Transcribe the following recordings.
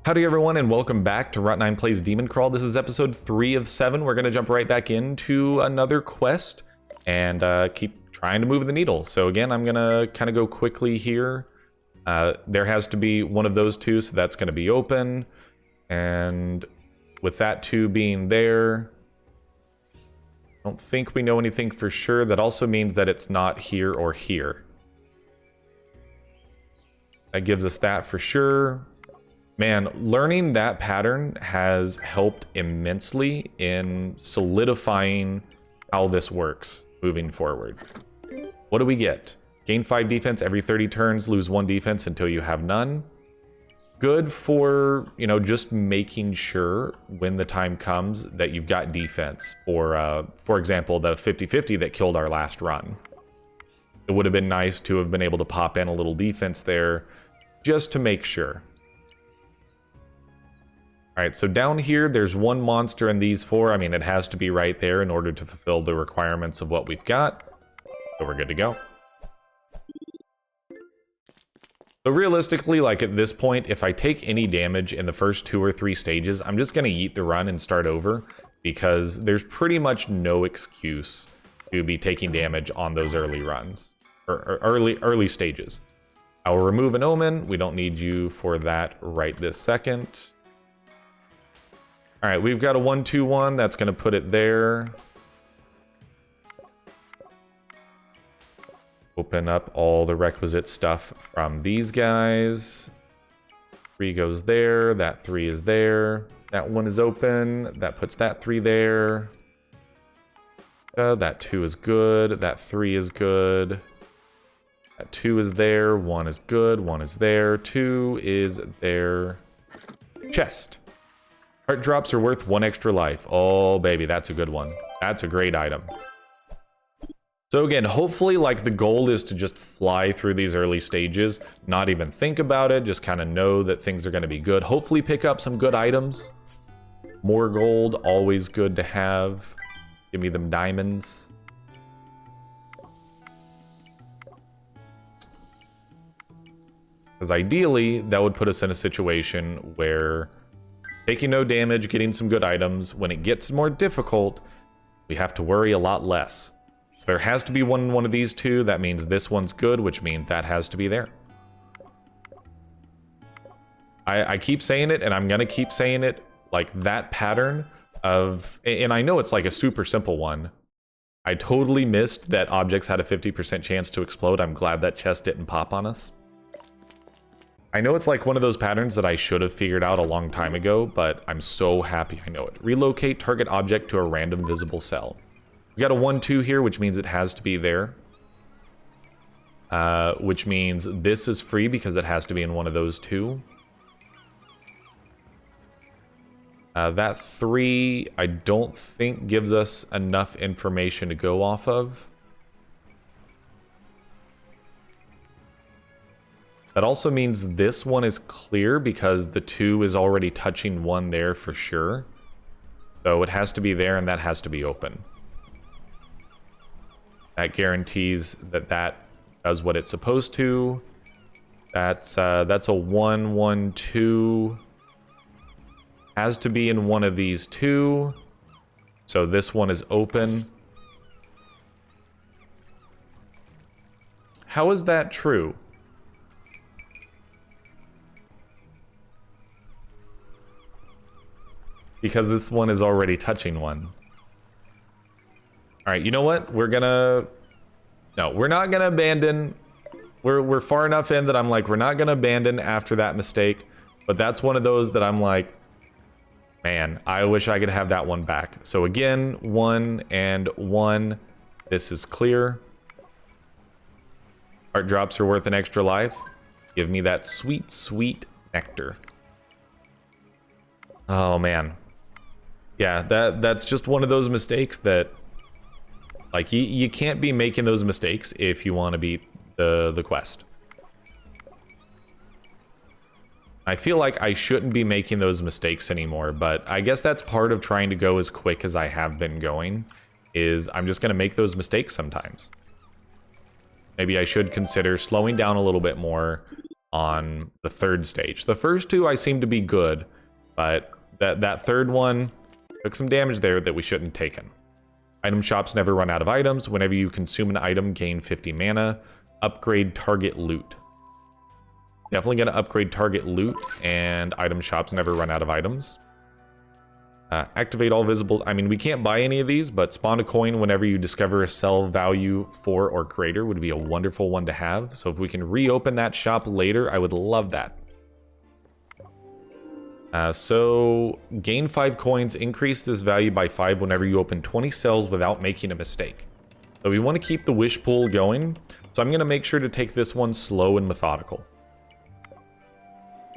Howdy everyone, and welcome back to Runt9 Plays DemonCrawl. This is episode 3 of 7. We're going to jump right back into another quest and keep trying to move the needle. So again, I'm going to kind of go quickly here. There has to be one of those two, so that's going to be open. And with that two being there, I don't think we know anything for sure. That also means that it's not here or here. That gives us that for sure. Man, learning that pattern has helped immensely in solidifying how this works moving forward. What do we get? Gain 5 defense every 30 turns, lose 1 defense until you have none. Good for, you know, just making sure when the time comes that you've got defense. For example, the 50-50 that killed our last run. It would have been nice to have been able to pop in a little defense there just to make sure. Alright, so down here, there's one monster in these 4. I mean, it has to be right there in order to fulfill the requirements of what we've got. So we're good to go. So realistically, like at this point, if I take any damage in the first 2 or 3 stages, I'm just going to yeet the run and start over, because there's pretty much no excuse to be taking damage on those early runs, or early stages. I will remove an omen. We don't need you for that right this second. All right, we've got a 1-2-1. That's going to put it there. Open up all the requisite stuff from these guys. 3 goes there. That 3 is there. That 1 is open. That puts that 3 there. That 2 is good. That 3 is good. That 2 is there. 1 is good. 1 is there. 2 is there. Chest. Heart drops are worth 1 extra life. Oh, baby, that's a good one. That's a great item. So again, hopefully, like, the goal is to just fly through these early stages, not even think about it, just kind of know that things are going to be good. Hopefully pick up some good items. More gold, always good to have. Give me them diamonds. Because ideally, that would put us in a situation where taking no damage, getting some good items. When it gets more difficult, we have to worry a lot less. So there has to be one of these two. That means this one's good, which means that has to be there. I keep saying it, and I'm going to keep saying it, like that pattern of... And I know it's like a super simple one. I totally missed that objects had a 50% chance to explode. I'm glad that chest didn't pop on us. I know it's like one of those patterns that I should have figured out a long time ago, but I'm so happy I know it. Relocate target object to a random visible cell. We got a 1-2 here, which means it has to be there. Which means this is free because it has to be in one of those 2. That 3, I don't think gives us enough information to go off of. That also means this one is clear because the 2 is already touching 1 there for sure. So it has to be there, and that has to be open. That guarantees that that does what it's supposed to. That's a 1-1-2. Has to be in one of these 2. So this one is open. How is that true? Because this one is already touching 1. Alright, you know what? We're gonna... No, we're not gonna abandon. We're far enough in that I'm like, we're not gonna abandon after that mistake. But that's one of those that I'm like, man, I wish I could have that one back. So again, 1 and 1. This is clear. Heart drops are worth an extra life. Give me that sweet, sweet nectar. Oh, man. Yeah, that's just one of those mistakes that, like, you can't be making those mistakes if you want to beat the quest. I feel like I shouldn't be making those mistakes anymore, but I guess that's part of trying to go as quick as I have been going, is I'm just going to make those mistakes sometimes. Maybe I should consider slowing down a little bit more, on the third stage. The first two I seem to be good, but that third one took some damage there that we shouldn't have taken. Item shops never run out of items. Whenever you consume an item, gain 50 mana. Upgrade target loot. Definitely going to upgrade target loot, and item shops never run out of items. Activate all visible... I mean, we can't buy any of these, but spawn a coin whenever you discover a sell value 4 or greater would be a wonderful one to have. So if we can reopen that shop later, I would love that. So gain 5 coins, increase this value by 5 whenever you open 20 cells without making a mistake. So we want to keep the wish pool going, so I'm going to make sure to take this one slow and methodical.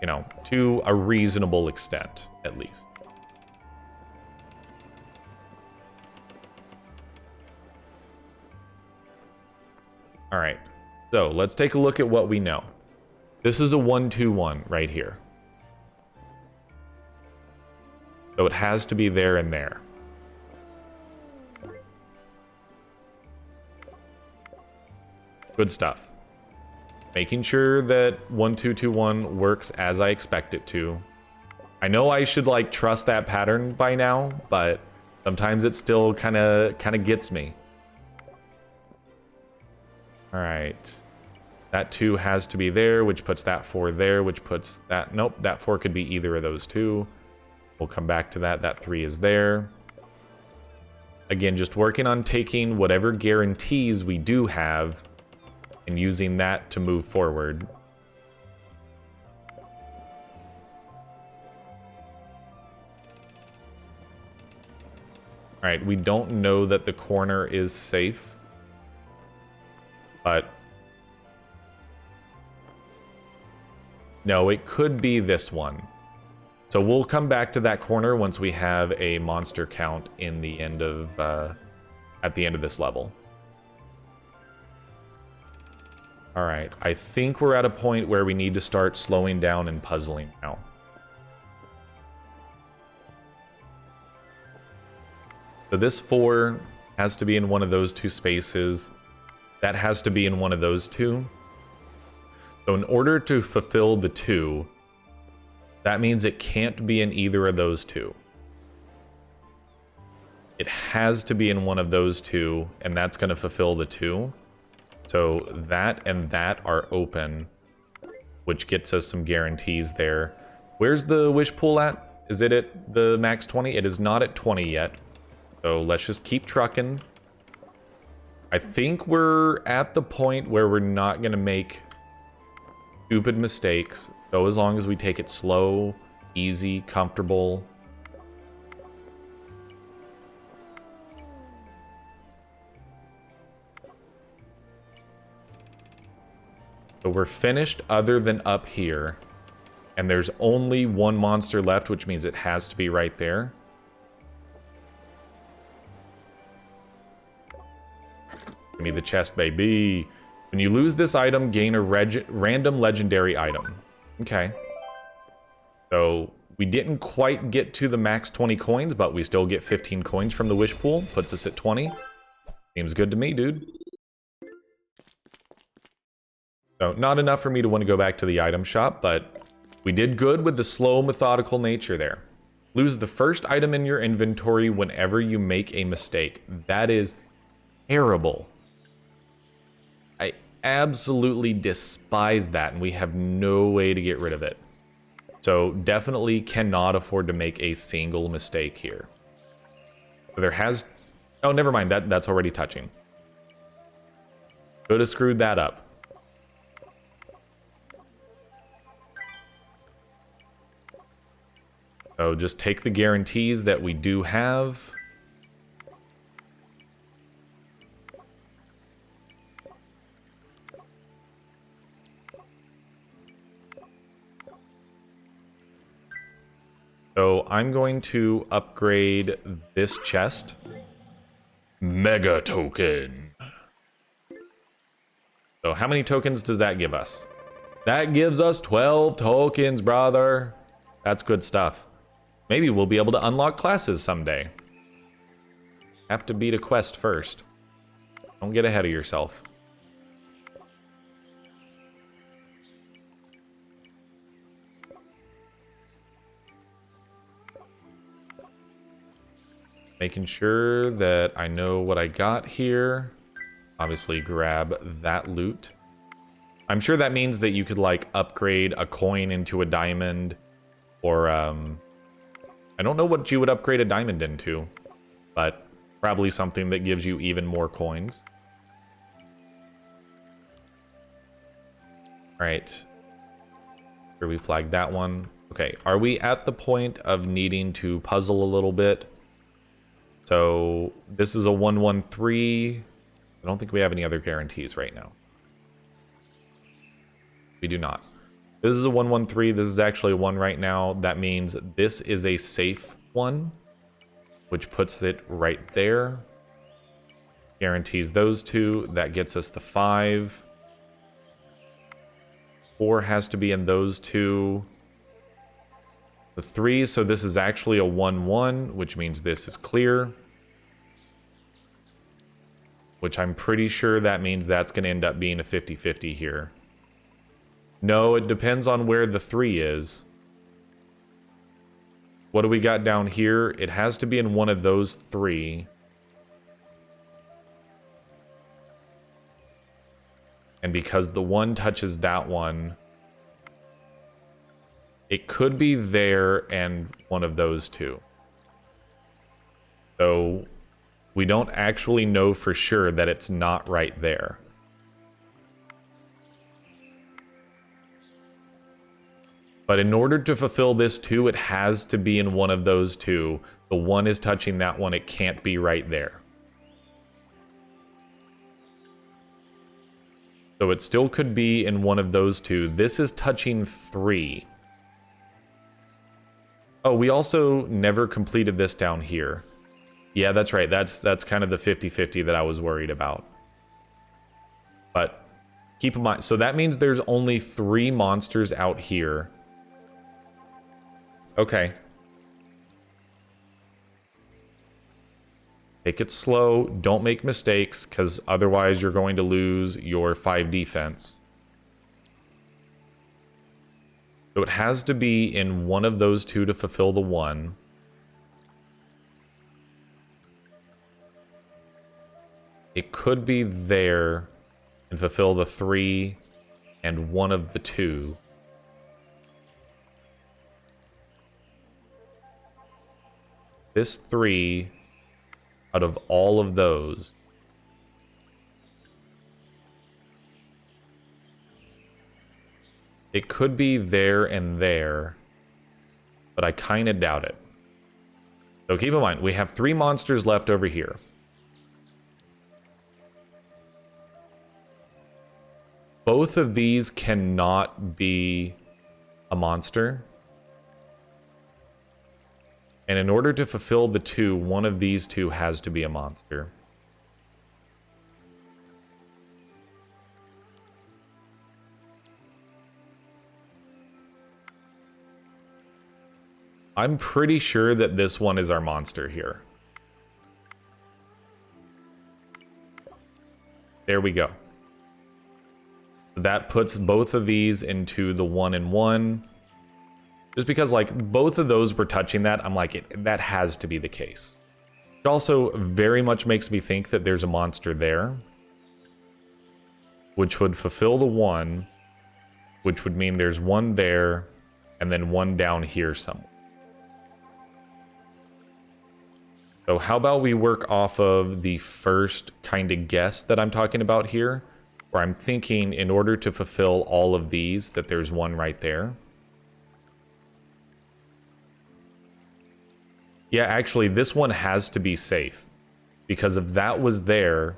You know, to a reasonable extent, at least. Alright, so let's take a look at what we know. This is a 1-2-1 right here. So it has to be there and there. Good stuff. Making sure that 1-2-2-1 works as I expect it to. I know I should like trust that pattern by now, but sometimes it still kind of gets me. All right. That 2 has to be there, which puts that 4 there, which puts that... Nope, that 4 could be either of those two. We'll come back to that. That 3 is there. Again, just working on taking whatever guarantees we do have and using that to move forward. All right, we don't know that the corner is safe, but no, it could be this one. So we'll come back to that corner once we have a monster count in the end of at the end of this level. All right, I think we're at a point where we need to start slowing down and puzzling now. So this 4 has to be in one of those two spaces. That has to be in one of those two. So in order to fulfill the 2, that means it can't be in either of those two. It has to be in one of those two, and that's going to fulfill the 2. So that and that are open, which gets us some guarantees there. Where's the wish pool at? Is it at the max 20? It is not at 20 yet. So let's just keep trucking. I think we're at the point where we're not going to make stupid mistakes. So as long as we take it slow, easy, comfortable. So we're finished other than up here. And there's only one monster left, which means it has to be right there. Give me the chest, baby. When you lose this item, gain a random legendary item. Okay. So we didn't quite get to the max 20 coins, but we still get 15 coins from the wish pool. Puts us at 20. Seems good to me, dude. So not enough for me to want to go back to the item shop, but we did good with the slow, methodical nature there. Lose the first item in your inventory whenever you make a mistake. That is terrible. I absolutely despise that, and we have no way to get rid of it. So definitely cannot afford to make a single mistake here. There has... Oh, never mind. That's already touching. Could have screwed that up. So just take the guarantees that we do have. So I'm going to upgrade this chest. Mega token. So how many tokens does that give us? That gives us 12 tokens, brother. That's good stuff. Maybe we'll be able to unlock classes someday. Have to beat a quest first. Don't get ahead of yourself. Making sure that I know what I got here. Obviously grab that loot. I'm sure that means that you could like upgrade a coin into a diamond, or I don't know what you would upgrade a diamond into, but probably something that gives you even more coins. All right. Here we flagged that one. Okay, are we at the point of needing to puzzle a little bit? So this is a 113. I don't think we have any other guarantees right now. We do not. This is a 113. This is actually a 1 right now. That means this is a safe one, which puts it right there. Guarantees those two. That gets us the 5. 4 has to be in those two. The 3, so this is actually a 1-1, which means this is clear. Which I'm pretty sure that means that's going to end up being a 50-50 here. No, it depends on where the 3 is. What do we got down here? It has to be in one of those 3. And because the 1 touches that one, it could be there and one of those 2. So we don't actually know for sure that it's not right there. But in order to fulfill this 2, it has to be in one of those 2. The 1 is touching that one, it can't be right there. So it still could be in one of those 2. This is touching 3. Oh, we also never completed this down here. Yeah, that's right. That's kind of the 50-50 that I was worried about. But keep in mind, so that means there's only 3 monsters out here. Okay. Take it slow. Don't make mistakes, because otherwise you're going to lose your 5 defense. So it has to be in one of those 2 to fulfill the 1. It could be there and fulfill the 3 and one of the 2. This 3 out of all of those. It could be there and there, but I kind of doubt it. So keep in mind, we have 3 monsters left over here. Both of these cannot be a monster. And in order to fulfill the 2, one of these 2 has to be a monster. I'm pretty sure that this one is our monster here. There we go. That puts both of these into the 1 and 1. Just because, like, both of those were touching that, I'm like, that has to be the case. It also very much makes me think that there's a monster there, which would fulfill the 1, which would mean there's 1 there, and then 1 down here somewhere. So how about we work off of the first kind of guess that I'm talking about here, where I'm thinking in order to fulfill all of these, that there's 1 right there. Yeah, actually, this one has to be safe. Because if that was there...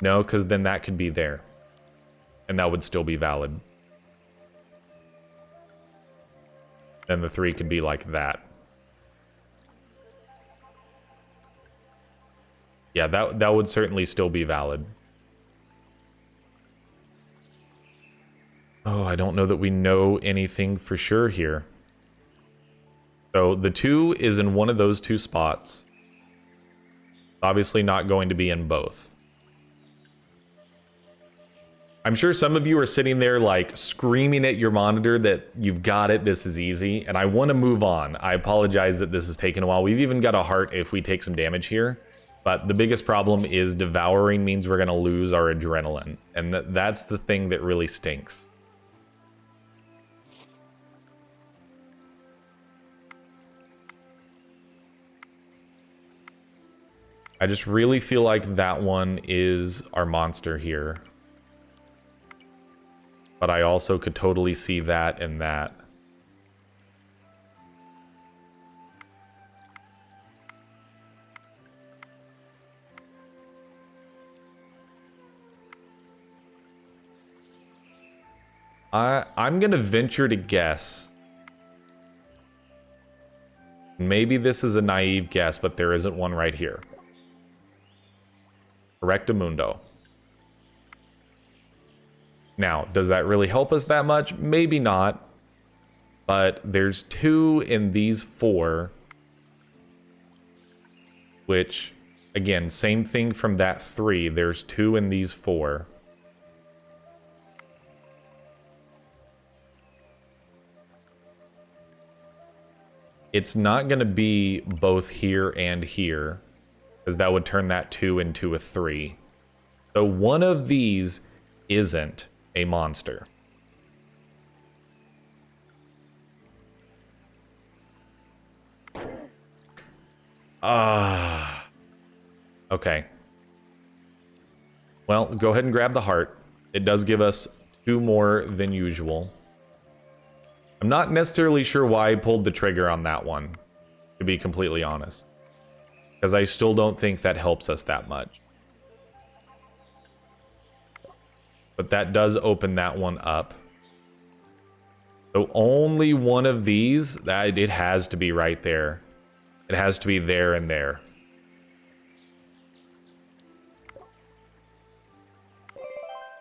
No, because then that could be there. And that would still be valid. Then the 3 could be like that. Yeah, that would certainly still be valid. Oh, I don't know that we know anything for sure here. So the 2 is in one of those 2 spots. Obviously not going to be in both. I'm sure some of you are sitting there like screaming at your monitor that you've got it, this is easy, and I want to move on. I apologize that this has taken a while. We've even got a heart if we take some damage here, but the biggest problem is devouring means we're going to lose our adrenaline, and that's the thing that really stinks. I just really feel like that one is our monster here. But I also could totally see that and that. I'm gonna venture to guess. Maybe this is a naive guess, but there isn't one right here. Correctamundo. Now, does that really help us that much? Maybe not. But there's 2 in these 4. Which, again, same thing from that 3. There's 2 in these 4. It's not going to be both here and here, because that would turn that 2 into a 3. So one of these isn't a monster. Okay. Well, go ahead and grab the heart. It does give us 2 more than usual. I'm not necessarily sure why I pulled the trigger on that one, to be completely honest, because I still don't think that helps us that much. But that does open that one up. So only one of these, it has to be right there. It has to be there and there.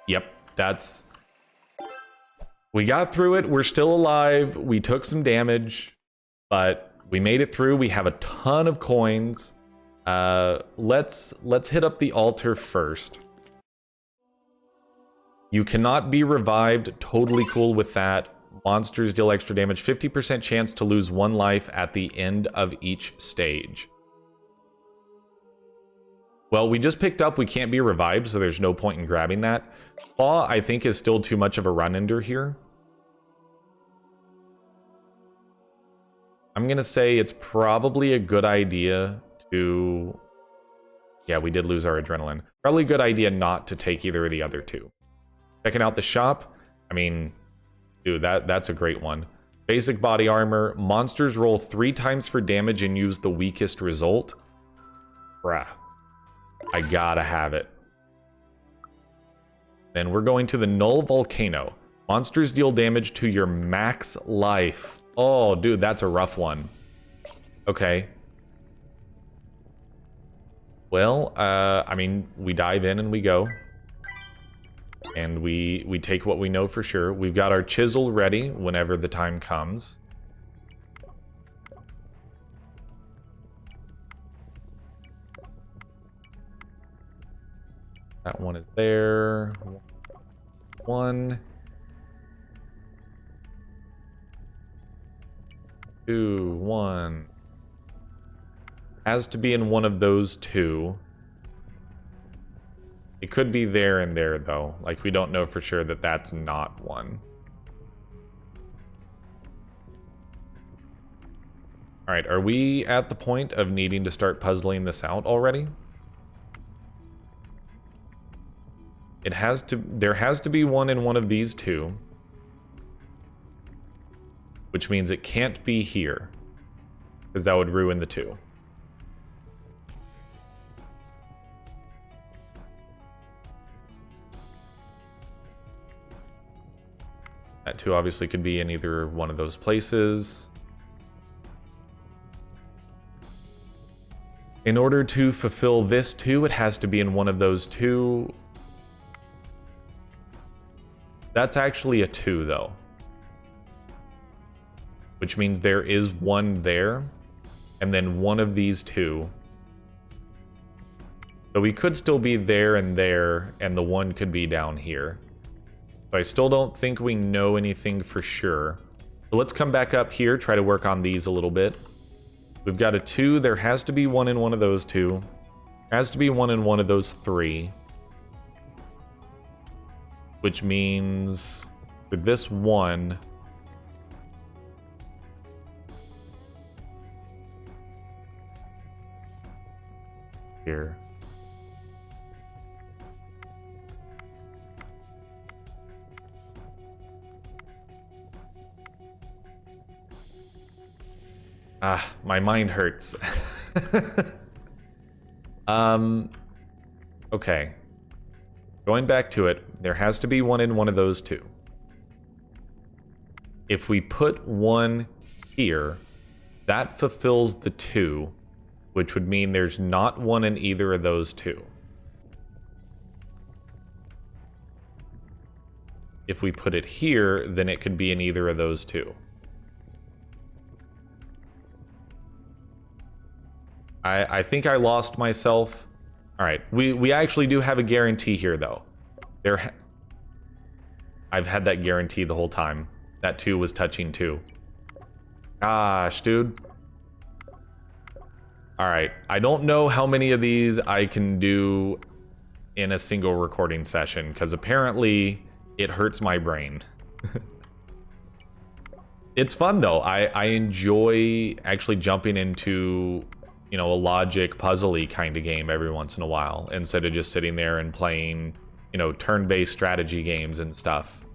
Yep, that's... We got through it. We're still alive. We took some damage, but we made it through. We have a ton of coins. Let's hit up the altar first. You cannot be revived. Totally cool with that. Monsters deal extra damage. 50% chance to lose 1 life at the end of each stage. Well, we just picked up we can't be revived, so there's no point in grabbing that. Claw, I think, is still too much of a run-ender here. I'm going to say it's probably a good idea to... Yeah, we did lose our adrenaline. Probably a good idea not to take either of the other 2. Checking out the shop. I mean, dude, that's a great one. Basic body armor. Monsters roll 3 times for damage and use the weakest result. Bruh. I gotta have it. Then we're going to the Null Volcano. Monsters deal damage to your max life. Oh, dude, that's a rough one. Okay. Well, I mean, we dive in and we go. And we take what we know for sure. We've got our chisel ready whenever the time comes. That one is there. 1. 2, 1. Has to be in one of those 2. It could be there and there, though. Like, we don't know for sure that that's not one. Alright, are we at the point of needing to start puzzling this out already? It has to... There has to be one in one of these 2. Which means it can't be here. Because that would ruin the 2. That 2 obviously could be in either one of those places. In order to fulfill this 2, it has to be in one of those 2. That's actually a 2, though. Which means there is one there, and then one of these 2. So we could still be there, and the one could be down here. So I still don't think we know anything for sure. So let's come back up here, try to work on these a little bit. We've got a 2. There has to be one in one of those 2. There has to be one in one of those 3. Which means for this one... here. Ah, my mind hurts. Okay. Going back to it, there has to be one in one of those 2. If we put one here, that fulfills the 2, which would mean there's not one in either of those 2. If we put it here, then it could be in either of those 2. I think I lost myself. All right, we actually do have a guarantee here, though. I've had that guarantee the whole time. That 2 was touching 2. Gosh, dude. All right, I don't know how many of these I can do in a single recording session, because apparently it hurts my brain. It's fun, though. I enjoy actually jumping into... you know, a logic puzzly kind of game every once in a while, instead of just sitting there and playing, you know, turn-based strategy games and stuff.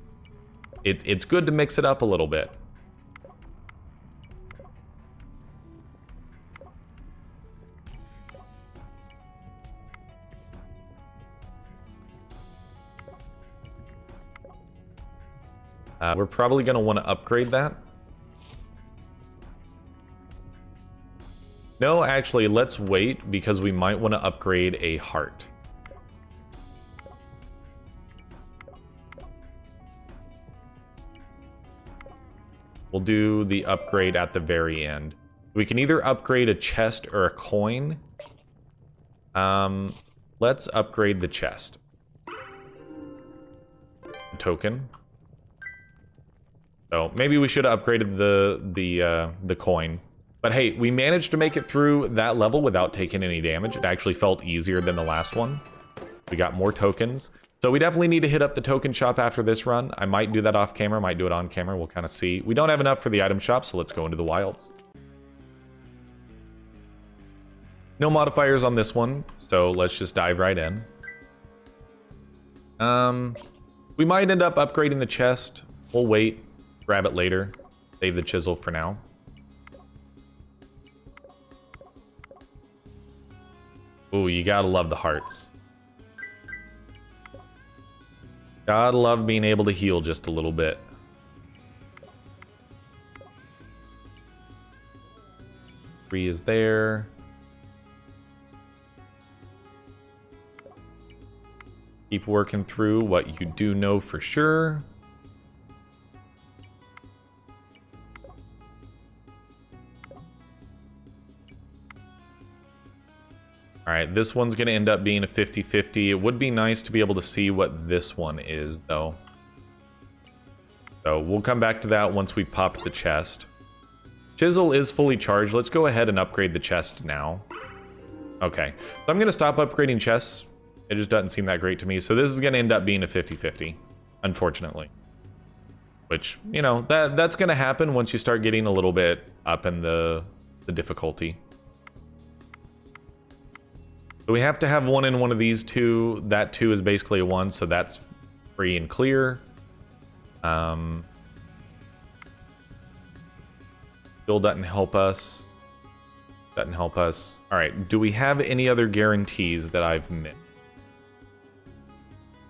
It's good to mix it up a little bit. We're probably going to want to upgrade that. No, actually, let's wait, because we might want to upgrade a heart. We'll do the upgrade at the very end. We can either upgrade a chest or a coin. Let's upgrade the chest. Token. So maybe we should have upgraded the coin. But hey, we managed to make it through that level without taking any damage. It actually felt easier than the last one. We got more tokens. So we definitely need to hit up the token shop after this run. I might do that off camera, might do it on camera. We'll kind of see. We don't have enough for the item shop, so let's go into the wilds. No modifiers on this one, so let's just dive right in. We might end up upgrading the chest. We'll wait, grab it later. Save the chisel for now. Ooh, you gotta love the hearts. Gotta love being able to heal just a little bit. Three is there. Keep working through what you do know for sure. All right, this one's going to end up being a 50-50. It would be nice to be able to see what this one is, though. So we'll come back to that once we pop the chest. Chisel is fully charged. Let's go ahead and upgrade the chest now. Okay, so I'm going to stop upgrading chests. It just doesn't seem that great to me. So this is going to end up being a 50-50, unfortunately. Which, you know, that's going to happen once you start getting a little bit up in the difficulty. So we have to have one in one of these two. That two is basically a one, so that's free and clear. Still doesn't help us. Doesn't help us. All right, do we have any other guarantees that I've missed?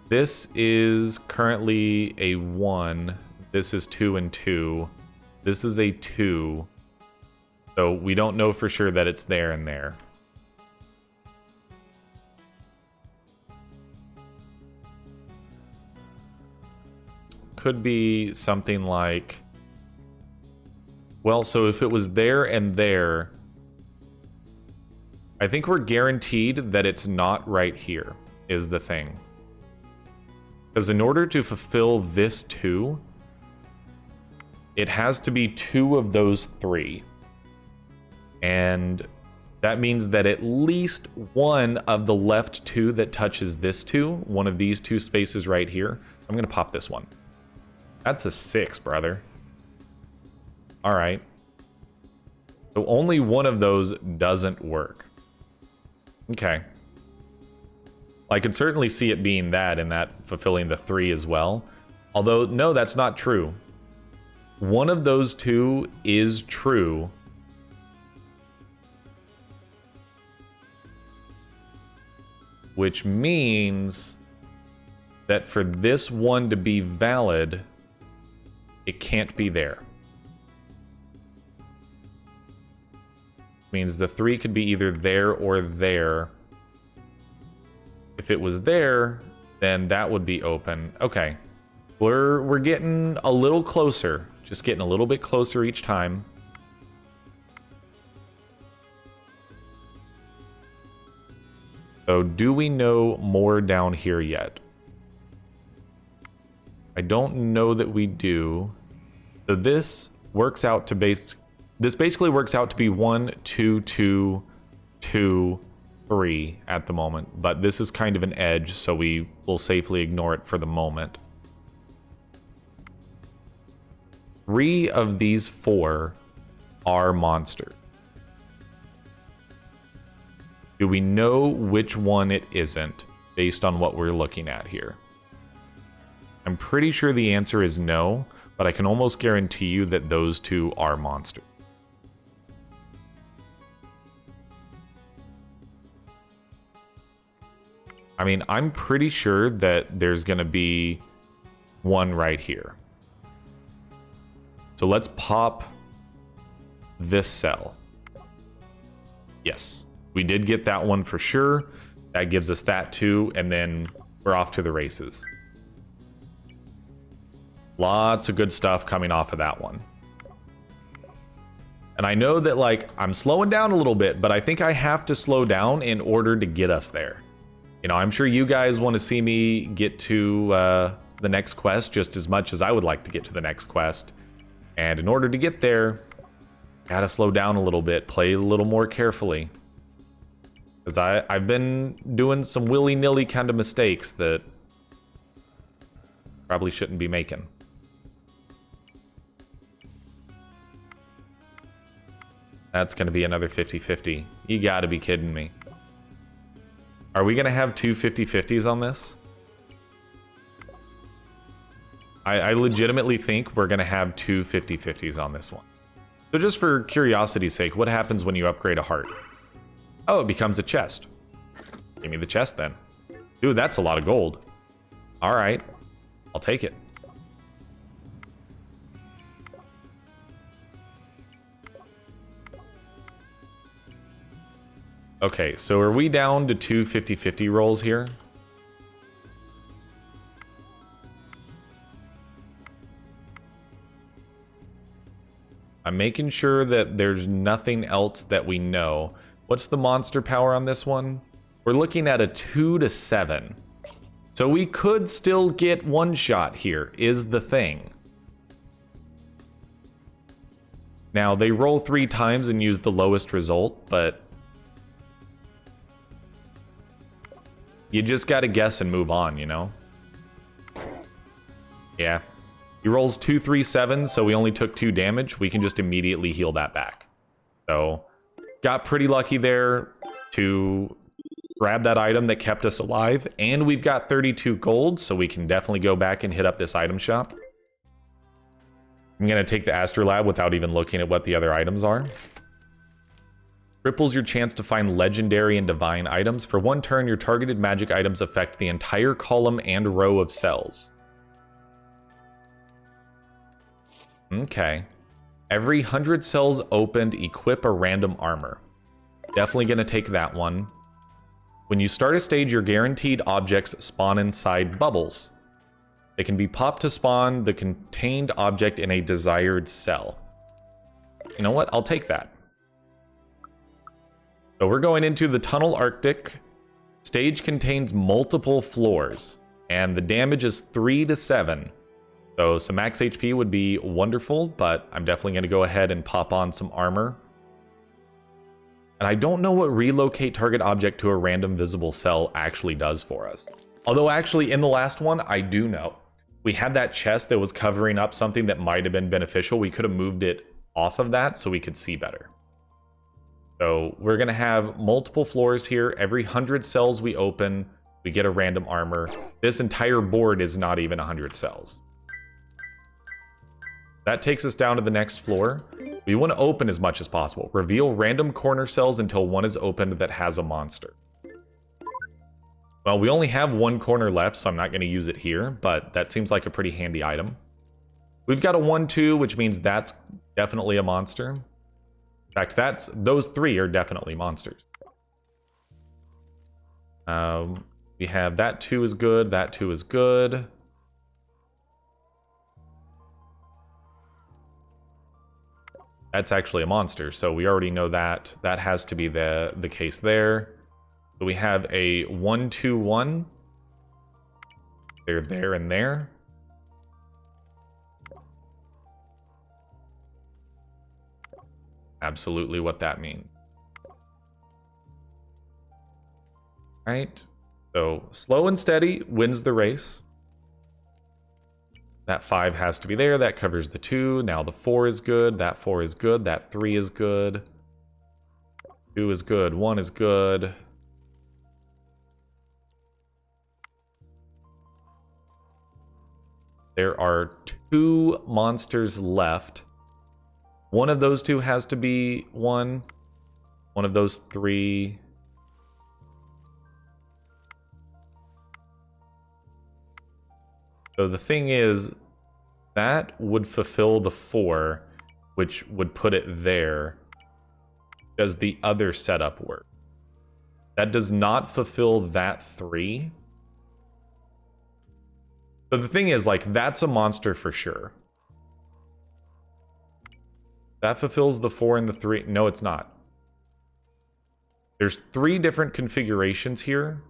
This is currently a 1. This is 2 and 2. This is a 2. So we don't know for sure that it's there and there. Could be something like, well, so if it was there and there, I think we're guaranteed that it's not right here, is the thing. Because in order to fulfill this 2, it has to be 2 of those 3. And that means that at least one of the left 2 that touches this 2, one of these 2 spaces right here. So I'm going to pop this one. That's a 6, brother. All right. So only one of those doesn't work. Okay. I could certainly see it being that and that fulfilling the 3 as well. Although, no, that's not true. One of those 2 is true. Which means that for this one to be valid, it can't be there. Means the 3 could be either there or there. If it was there, then that would be open. Okay. We're getting a little closer. Just getting a little bit closer each time. So do we know more down here yet? I don't know that we do. So this works out to this basically works out to be 1, 2, 2, 2, 3 at the moment, but this is kind of an edge, so we will safely ignore it for the moment. 3 of these 4 are monsters. Do we know which one it isn't based on what we're looking at here? I'm pretty sure the answer is no, but I can almost guarantee you that those 2 are monsters. I mean, I'm pretty sure that there's going to be one right here. So let's pop this cell. Yes, we did get that one for sure. That gives us that 2, and then we're off to the races. Lots of good stuff coming off of that one. And I know that, like, I'm slowing down a little bit, but I think I have to slow down in order to get us there. You know, I'm sure you guys want to see me get to the next quest just as much as I would like to get to the next quest. And in order to get there, gotta slow down a little bit, play a little more carefully. Because I've been doing some willy-nilly kind of mistakes that probably shouldn't be making. That's going to be another 50-50. You gotta be kidding me. Are we going to have 2 50-50s on this? I legitimately think we're going to have 2 50-50s on this one. So just for curiosity's sake, what happens when you upgrade a heart? Oh, it becomes a chest. Give me the chest then. Dude, that's a lot of gold. All right, I'll take it. Okay, so are we down to 2 50-50 rolls here? I'm making sure that there's nothing else that we know. What's the monster power on this one? We're looking at a 2 to 7. So we could still get one shot here, is the thing. Now, they roll 3 times and use the lowest result, but you just gotta guess and move on, you know? Yeah. He rolls 2, 3, 7, so we only took 2 damage. We can just immediately heal that back. So, got pretty lucky there to grab that item that kept us alive. And we've got 32 gold, so we can definitely go back and hit up this item shop. I'm gonna take the Astrolab without even looking at what the other items are. Triples your chance to find legendary and divine items. For 1 turn, your targeted magic items affect the entire column and row of cells. Okay. Every 100 cells opened, equip a random armor. Definitely gonna take that one. When you start a stage, your guaranteed objects spawn inside bubbles. They can be popped to spawn the contained object in a desired cell. You know what? I'll take that. So we're going into the Tunnel Arctic. Stage contains multiple floors. And the damage is 3 to 7. So some max HP would be wonderful, but I'm definitely going to go ahead and pop on some armor. And I don't know what relocate target object to a random visible cell actually does for us. Although actually in the last one, I do know. We had that chest that was covering up something that might have been beneficial. We could have moved it off of that so we could see better. So we're going to have multiple floors here. Every 100 cells we open, we get a random armor. This entire board is not even 100 cells. That takes us down to the next floor. We want to open as much as possible. Reveal random corner cells until one is opened that has a monster. Well, we only have one corner left, so I'm not going to use it here, but that seems like a pretty handy item. We've got a 1-2, which means that's definitely a monster. In fact, those 3 are definitely monsters. We have that 2 is good, that 2 is good. That's actually a monster, so we already know that. That has to be the case there. So we have a 1-2-1. They're there and there. Absolutely what that means. Right. So slow and steady wins the race. That 5 has to be there. That covers the 2. Now the 4 is good. That 4 is good. That 3 is good. 2 is good. 1 is good. There are 2 monsters left. One of those 2 has to be 1. One of those 3. So the thing is, that would fulfill the 4, which would put it there. Does the other setup work? That does not fulfill that 3. So the thing is, like, that's a monster for sure. That fulfills the 4 and the 3. No, it's not. There's 3 different configurations here.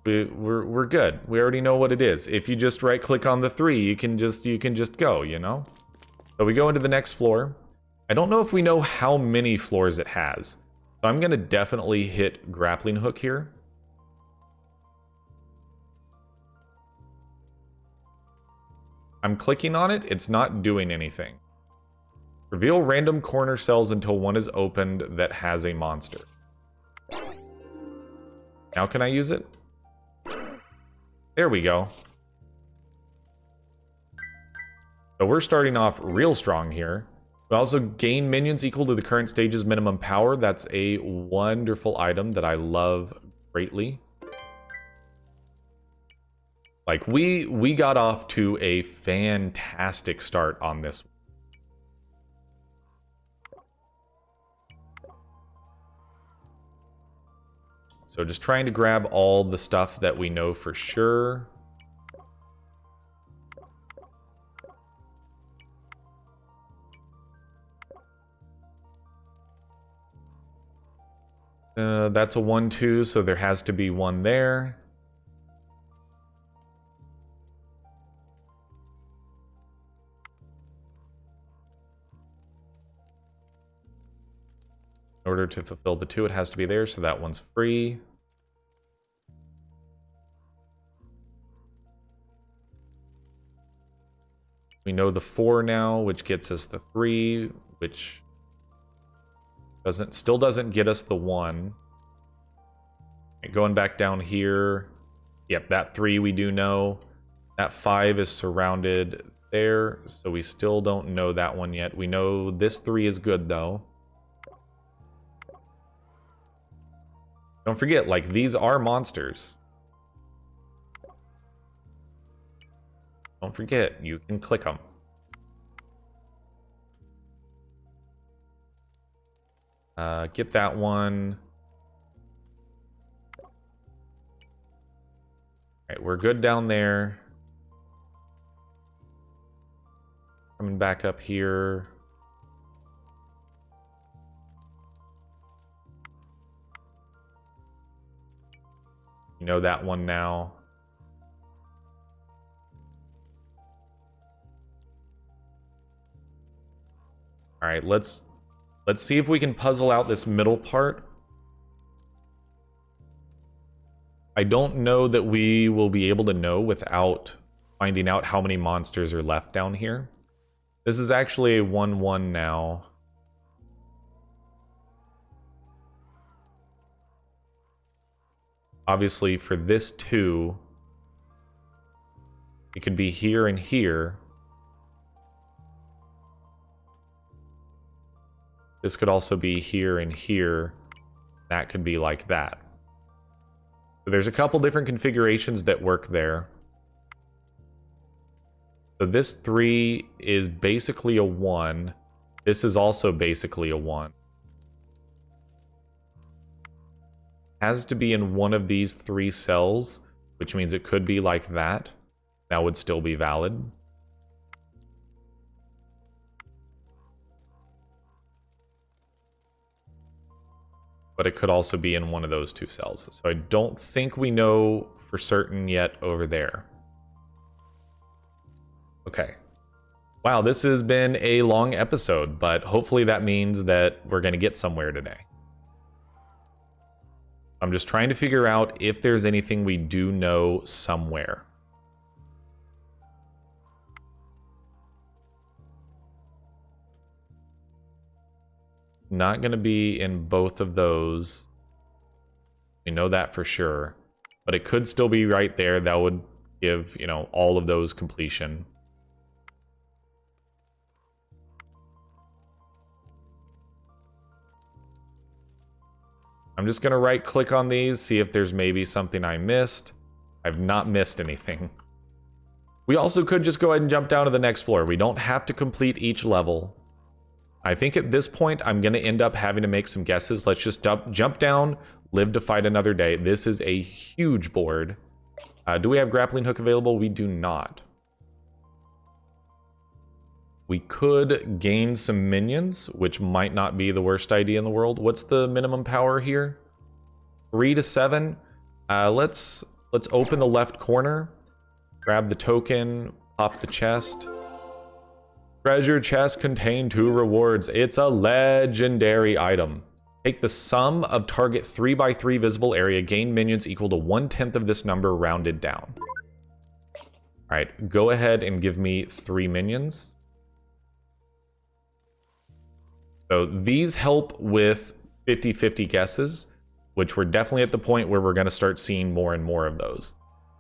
We're good. We already know what it is. If you just right click on the 3, you can just go, you know? So we go into the next floor. I don't know if we know how many floors it has. So I'm gonna definitely hit grappling hook here. I'm clicking on it, it's not doing anything. Reveal random corner cells until one is opened that has a monster. Now can I use it? There we go. So we're starting off real strong here. We also gain minions equal to the current stage's minimum power. That's a wonderful item that I love greatly. Like, we got off to a fantastic start on this. So just trying to grab all the stuff that we know for sure. That's a 1-2, so there has to be one there. In order to fulfill the 2, it has to be there, so that one's free. We know the 4 now, which gets us the 3, which still doesn't get us the 1. And going back down here, yep, that 3 we do know. That 5 is surrounded there, so we still don't know that one yet. We know this 3 is good, though. Don't forget, like, these are monsters. Don't forget, you can click them. Get that one. Alright, we're good down there. Coming back up here. know that one now. All right, let's see if we can puzzle out this middle part. I don't know that we will be able to know without finding out how many monsters are left down here. This is actually a 1-1 now. Obviously, for this 2, it could be here and here. This could also be here and here. That could be like that. So there's a couple different configurations that work there. So this 3 is basically a 1. This is also basically a 1. Has to be in one of these 3 cells, which means it could be like that. That would still be valid. But it could also be in one of those 2 cells. So I don't think we know for certain yet over there. Okay. Wow, this has been a long episode, but hopefully that means that we're going to get somewhere today. I'm just trying to figure out if there's anything we do know somewhere. Not going to be in both of those. We know that for sure. But it could still be right there. That would give, you know, all of those completion. I'm just going to right click on these, see if there's maybe something I missed. I've not missed anything. We also could just go ahead and jump down to the next floor. We don't have to complete each level. I think at this point, I'm going to end up having to make some guesses. Let's just jump down, live to fight another day. This is a huge board. Do we have grappling hook available? We do not. We could gain some minions, which might not be the worst idea in the world. What's the minimum power here? 3 to 7. Let's open the left corner, grab the token, pop the chest. Treasure chest contain 2 rewards. It's a legendary item. Take the sum of target 3x3 visible area. Gain minions equal to 1/10 of this number rounded down. Alright, go ahead and give me 3 minions. So these help with 50-50 guesses, which we're definitely at the point where we're going to start seeing more and more of those.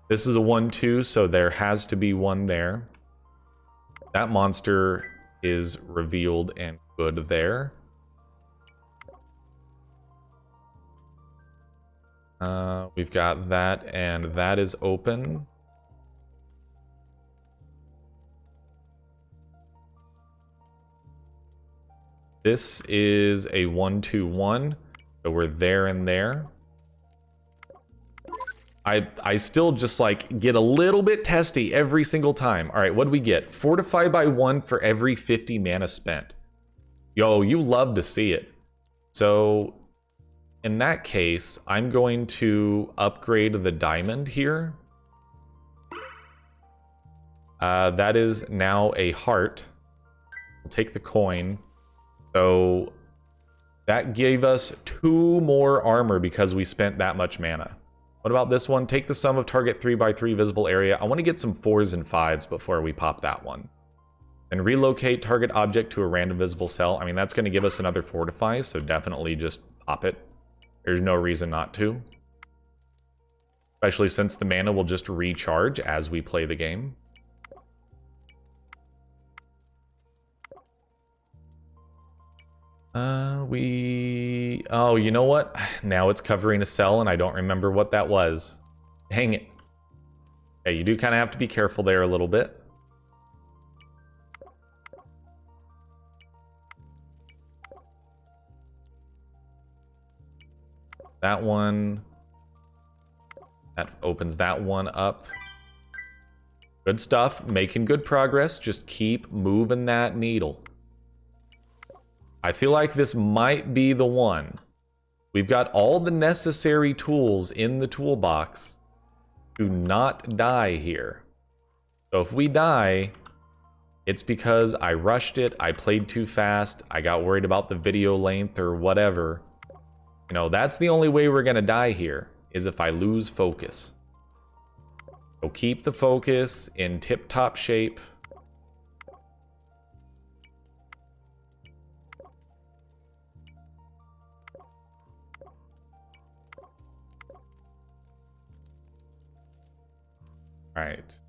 This is a 1-2, so there has to be one there. That monster is revealed and good there. We've got that, and that is open. This is a 1-2-1, so we're there and there. I still just like get a little bit testy every single time. All right, what do we get? Fortify by 1 for every 50 mana spent. Yo, you love to see it. So in that case, I'm going to upgrade the diamond here. That is now a heart. We'll take the coin. So that gave us 2 more armor because we spent that much mana. What about this one? Take the sum of target 3x3 visible area. I want to get some 4s and 5s before we pop that one. And relocate target object to a random visible cell. I mean, that's going to give us another fortify, so definitely just pop it. There's no reason not to. Especially since the mana will just recharge as we play the game. Oh, you know what? Now it's covering a cell and I don't remember what that was. Dang it. Okay, you do kind of have to be careful there a little bit. That one. That opens that one up. Good stuff. Making good progress. Just keep moving that needle. I feel like this might be the one. We've got all the necessary tools in the toolbox. to not die here. So if we die, it's because I rushed it, I played too fast, I got worried about the video length or whatever. You know, that's the only way we're gonna die here, is if I lose focus. So keep the focus in tip-top shape. All right.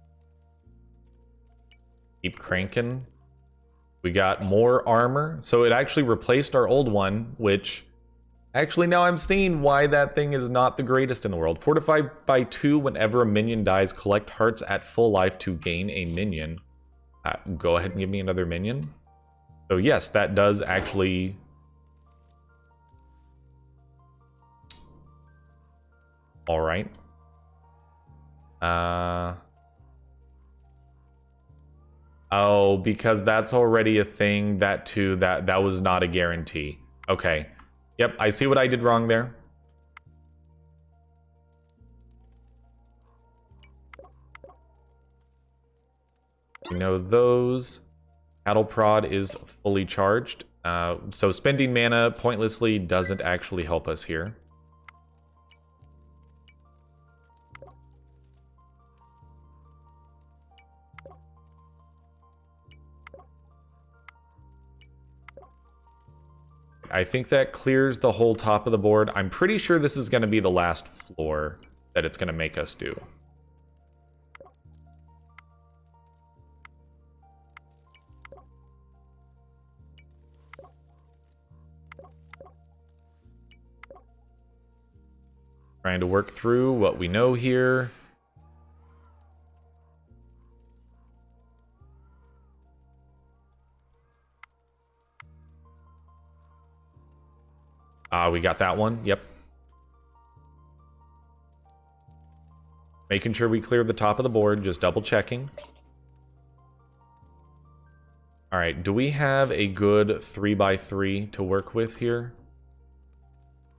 Keep cranking. We got more armor. So it actually replaced our old one, which actually now I'm seeing why that thing is not the greatest in the world. Fortify by 2 whenever a minion dies. Collect hearts at full life to gain a minion. Go ahead and give me another minion. So yes, that does actually... All right. Oh, because that's already a thing. That too, that was not a guarantee. Okay. Yep, I see what I did wrong there. You know those. Cattle prod is fully charged. So spending mana pointlessly doesn't actually help us here. I think that clears the whole top of the board. I'm pretty sure this is going to be the last floor that it's going to make us do. Trying to work through what we know here. We got that one. Yep. Making sure we clear the top of the board, just double checking. All right, do we have a good 3x3 to work with here?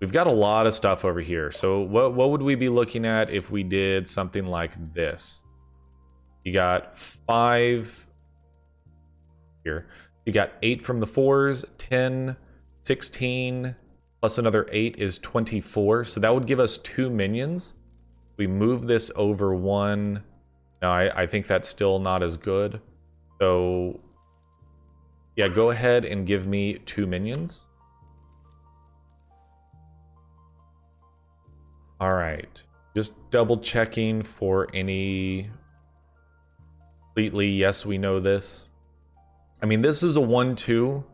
We've got a lot of stuff over here. So what would we be looking at if we did something like this? You got 5 here. You got 8 from the 4s, 10, 16, plus another 8 is 24. So that would give us 2 minions. We move this over 1. No, I think that's still not as good. So yeah, go ahead and give me 2 minions. All right, just double checking for any completely, yes, we know this. I mean, this is a 1-2. So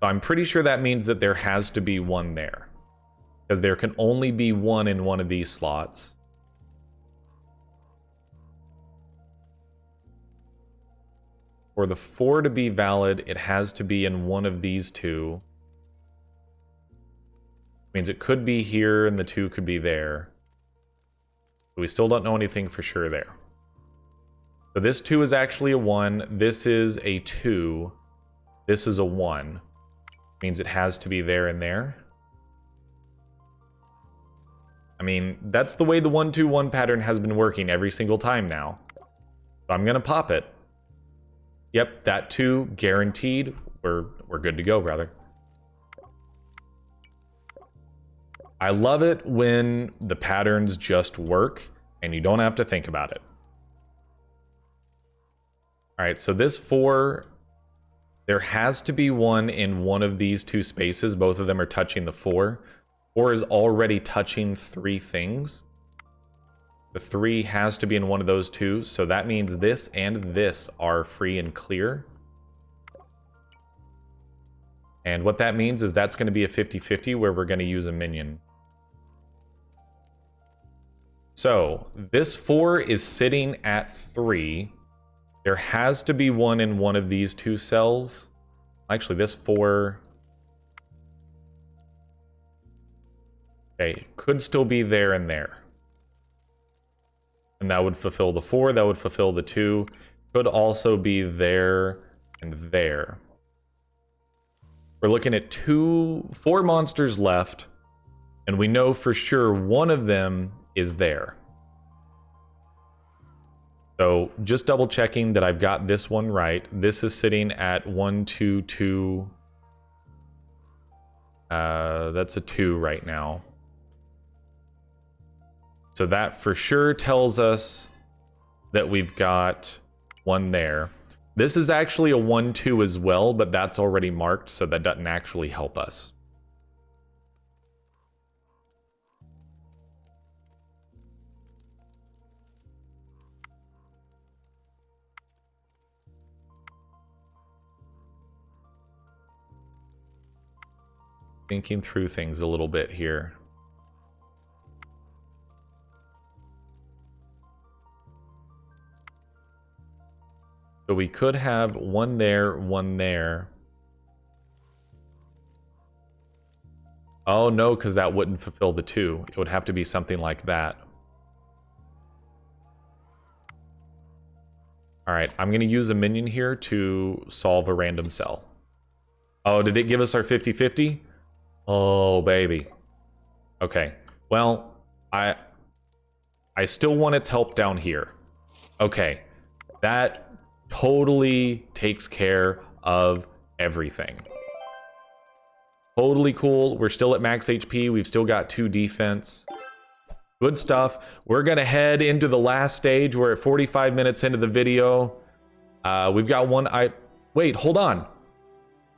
I'm pretty sure that means that there has to be 1 there, because there can only be 1 in one of these slots. For the 4 to be valid, it has to be in one of these 2. Means it could be here and the 2 could be there. But we still don't know anything for sure there. So this 2 is actually a 1. This is a 2. This is a 1. Means it has to be there and there. I mean, that's the way the 1-2-1 pattern has been working every single time now. So I'm gonna pop it. Yep, that 2 guaranteed. We're good to go, brother. I love it when the patterns just work and you don't have to think about it. All right, so this 4, there has to be 1 in one of these 2 spaces. Both of them are touching the 4. 4 is already touching 3 things. The 3 has to be in one of those 2, so that means this and this are free and clear. And what that means is that's going to be a 50-50 where we're going to use a minion. So this 4 is sitting at 3. There has to be 1 in one of these 2 cells. Actually, this 4... okay, could still be there and there. And that would fulfill the 4, that would fulfill the 2. Could also be there and there. We're looking at 4 monsters left, and we know for sure one of them is there. So just double checking that I've got this one right. This is sitting at 1, 2, 2. That's a 2 right now. So that for sure tells us that we've got one there. This is actually a 1, 2 as well, but that's already marked, so that doesn't actually help us. Thinking through things a little bit here. So we could have one there, one there. Oh no, because that wouldn't fulfill the 2. It would have to be something like that. All right, I'm going to use a minion here to solve a random cell. Oh, did it give us our 50-50? Oh, baby. Okay, well, I still want its help down here. Okay, that totally takes care of everything. Totally cool. We're still at max HP. We've still got 2 defense. Good stuff. We're going to head into the last stage. We're at 45 minutes into the video. We've got one... Wait, hold on.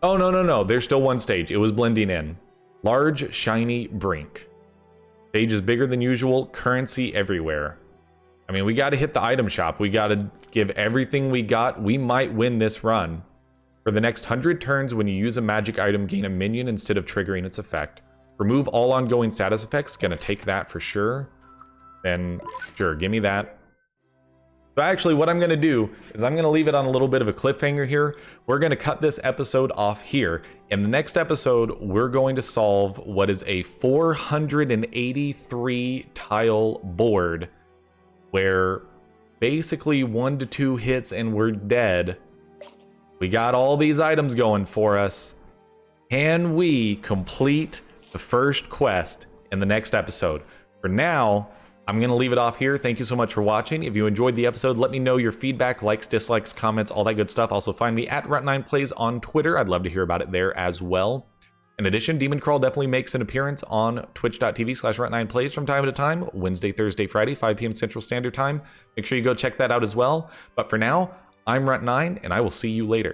Oh, no. There's still one stage. It was blending in. Large, shiny brink. Stage is bigger than usual. Currency everywhere. I mean, we got to hit the item shop. We got to give everything we got. We might win this run. For the next 100 turns, when you use a magic item, gain a minion instead of triggering its effect. Remove all ongoing status effects. Gonna take that for sure. Then, sure, give me that. So actually, what I'm gonna do is I'm gonna leave it on a little bit of a cliffhanger here. We're gonna cut this episode off here. In the next episode, we're going to solve what is a 483 tile board, where basically 1 to 2 hits and we're dead. We got all these items going for us. Can we complete the first quest in the next episode? For now, I'm going to leave it off here. Thank you so much for watching. If you enjoyed the episode, let me know your feedback, likes, dislikes, comments, all that good stuff. Also find me at Runt9 Plays on Twitter. I'd love to hear about it there as well. In addition, DemonCrawl definitely makes an appearance on twitch.tv/Runt9 Plays from time to time. Wednesday, Thursday, Friday, 5 p.m. Central Standard Time. Make sure you go check that out as well. But for now, I'm Runt9, and I will see you later.